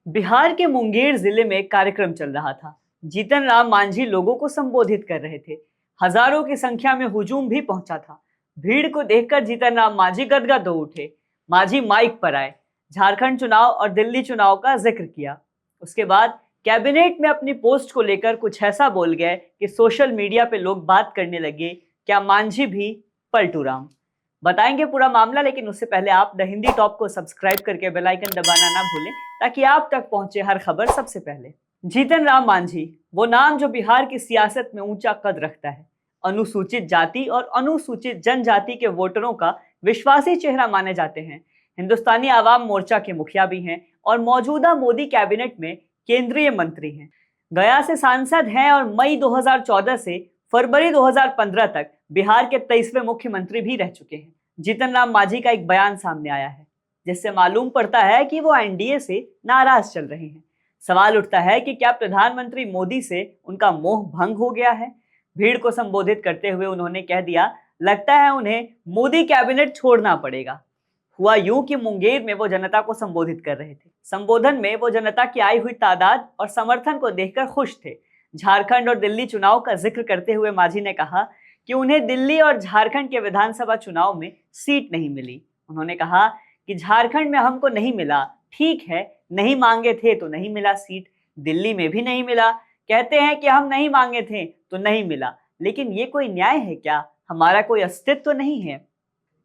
बिहार के मुंगेर जिले में एक कार्यक्रम चल रहा था। जीतन राम मांझी लोगों को संबोधित कर रहे थे। हजारों की संख्या में हुजूम भी पहुंचा था। भीड़ को देखकर जीतन राम मांझी गदगद हो उठे। मांझी माइक पर आए, झारखंड चुनाव और दिल्ली चुनाव का जिक्र किया। उसके बाद कैबिनेट में अपनी पोस्ट को लेकर कुछ ऐसा बोल गए कि सोशल मीडिया पे लोग बात करने लगे, क्या मांझी भी पलटू राम? बताएंगे पूरा मामला, लेकिन उससे पहले आप द हिंदी टॉप को सब्सक्राइब करके बेल आइकन दबाना ना भूलें, ताकि आप तक पहुंचे हर खबर सबसे पहले। जीतन राम मांझी, वो नाम जो बिहार की सियासत में ऊंचा कद रखता है। अनुसूचित जाति और अनुसूचित जनजाति के वोटरों का विश्वासी चेहरा माने जाते हैं। हिंदुस्तानी आवाम मोर्चा के मुखिया भी हैं और मौजूदा मोदी कैबिनेट में केंद्रीय मंत्री हैं। गया से सांसद हैं और मई 2014 से फरवरी 2015 तक बिहार के 23वें मुख्यमंत्री भी रह चुके हैं। जीतन राम मांझी का एक बयान सामने आया है, जिससे मालूम पड़ता है कि वो एनडीए से नाराज चल रहे हैं। सवाल उठता है कि क्या प्रधानमंत्री मोदी से उनका मोह भंग हो गया है? भीड़ को संबोधित करते हुए उन्होंने कह दिया, लगता है उन्हें मोदी कैबिनेट छोड़ना पड़ेगा। हुआ यूं कि मुंगेर में वो जनता को संबोधित कर रहे थे। संबोधन में वो जनता की आई हुई तादाद और समर्थन को देखकर खुश थे। झारखंड और दिल्ली चुनाव का जिक्र करते हुए मांझी ने कहा कि उन्हें दिल्ली और झारखंड के विधानसभा चुनाव में सीट नहीं मिली। उन्होंने कहा कि झारखंड में हमको नहीं मिला, ठीक है, नहीं मांगे थे तो नहीं मिला सीट। दिल्ली में भी नहीं मिला, कहते हैं कि हम नहीं मांगे थे तो नहीं मिला, लेकिन ये कोई न्याय है क्या? हमारा कोई अस्तित्व तो नहीं है?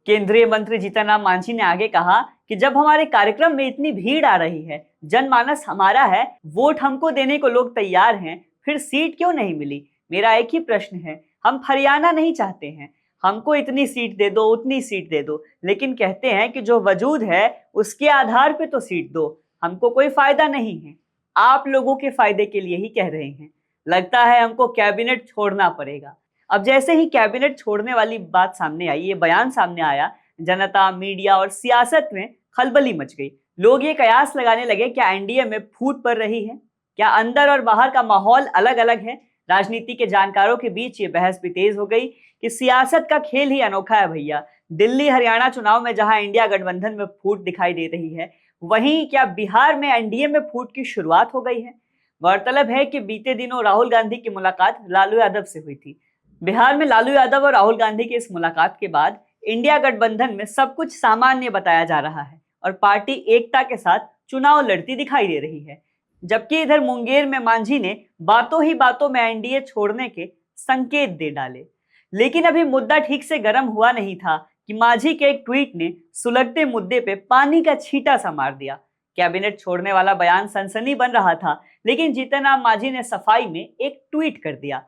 केंद्रीय मंत्री जीतन राम मांझी ने आगे कहा कि जब हमारे कार्यक्रम में इतनी भीड़ आ रही है, जनमानस हमारा है, वोट हमको देने को लोग तैयार हैं, फिर सीट क्यों नहीं मिली? मेरा एक ही प्रश्न है, हम हरियाणा नहीं चाहते हैं, हमको इतनी सीट दे दो, उतनी सीट दे दो, लेकिन कहते हैं कि जो वजूद है उसके आधार पे तो सीट दो। हमको कोई फायदा नहीं है, आप लोगों के फायदे के लिए ही कह रहे हैं। लगता है हमको कैबिनेट छोड़ना पड़ेगा। अब जैसे ही कैबिनेट छोड़ने वाली बात सामने आई, ये बयान सामने आया, जनता, मीडिया और सियासत में खलबली मच गई। लोग ये कयास लगाने लगे, क्या एनडीए में फूट पड़ रही है? क्या अंदर और बाहर का माहौल अलग अलग है? राजनीति के जानकारों के बीच ये बहस भी तेज हो गई कि सियासत का खेल ही अनोखा है भैया। दिल्ली हरियाणा चुनाव में जहां इंडिया गठबंधन में फूट दिखाई दे रही है, वहीं क्या बिहार में एनडीए में फूट की शुरुआत हो गई है? गौरतलब है कि बीते दिनों राहुल गांधी की मुलाकात लालू यादव से हुई थी। बिहार में लालू यादव और राहुल गांधी की इस मुलाकात के बाद इंडिया गठबंधन में सब कुछ सामान्य बताया जा रहा है और पार्टी एकता के साथ चुनाव लड़ती दिखाई दे रही है। जबकि इधर मुंगेर में मांझी ने बातों ही बातों में एनडीए छोड़ने के संकेत दे डाले। लेकिन अभी मुद्दा ठीक से गर्म हुआ नहीं था कि मांझी के एक ट्वीट ने सुलगते मुद्दे पे पानी का छींटा सा मार दिया। कैबिनेट छोड़ने वाला बयान सनसनी बन रहा था, लेकिन जीतन राम मांझी ने सफाई में एक ट्वीट कर दिया।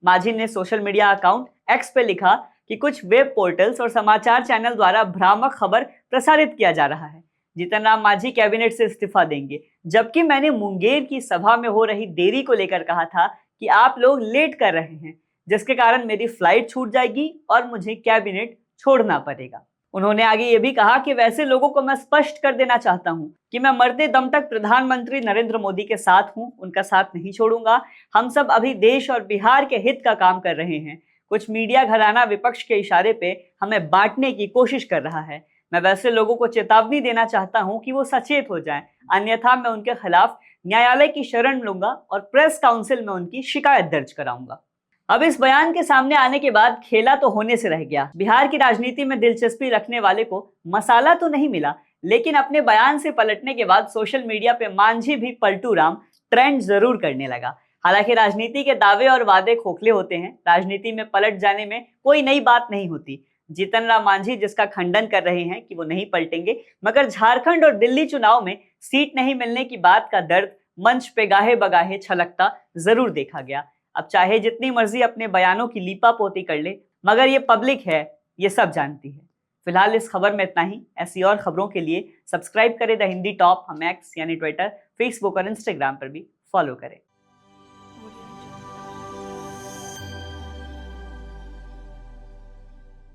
मांझी ने सोशल मीडिया अकाउंट एक्स पे लिखा कि कुछ वेब पोर्टल्स और समाचार चैनल द्वारा भ्रामक खबर प्रसारित किया जा रहा है। जीतन राम मांझी कैबिनेट से इस्तीफा देंगे, जबकि मैंने मुंगेर की सभा में हो रही देरी को लेकर कहा था कि आप लोग लेट कर रहे हैं, जिसके कारण मेरी फ्लाइट छूट जाएगी और मुझे कैबिनेट छोड़ना पड़ेगा। उन्होंने आगे ये भी कहा कि वैसे लोगों को मैं स्पष्ट कर देना चाहता हूं कि मैं मरते दम तक प्रधानमंत्री नरेंद्र मोदी के साथ हूं, उनका साथ नहीं छोड़ूंगा। हम सब अभी देश और बिहार के हित का काम कर रहे हैं। कुछ मीडिया घराना विपक्ष के इशारे पे हमें बांटने की कोशिश कर रहा है। मैं वैसे लोगों को चेतावनी देना चाहता हूं कि वो सचेत हो जाएं, अन्यथा मैं उनके खिलाफ न्यायालय की शरण लूंगा और प्रेस काउंसिल में उनकी शिकायत दर्ज कराऊंगा। अब इस बयान के सामने आने के बाद खेला तो होने से रह गया। बिहार की राजनीति में दिलचस्पी रखने वाले को मसाला तो नहीं मिला, लेकिन अपने बयान से पलटने के बाद सोशल मीडिया पे मांझी भी पलटू राम ट्रेंड जरूर करने लगा। हालांकि राजनीति के दावे और वादे खोखले होते हैं, राजनीति में पलट जाने में कोई नई बात नहीं होती। जीतन राम मांझी जिसका खंडन कर रहे हैं कि वो नहीं पलटेंगे, मगर झारखंड और दिल्ली चुनाव में सीट नहीं मिलने की बात का दर्द मंच पे गाहे बगाहे छलकता जरूर देखा गया। अब चाहे जितनी मर्जी अपने बयानों की लीपा पोती कर ले, मगर ये पब्लिक है, ये सब जानती है। फिलहाल इस खबर में इतना ही। ऐसी और खबरों के लिए सब्सक्राइब करें द हिंदी टॉप। हम एक्स यानी ट्विटर, फेसबुक और इंस्टाग्राम पर भी फॉलो करें।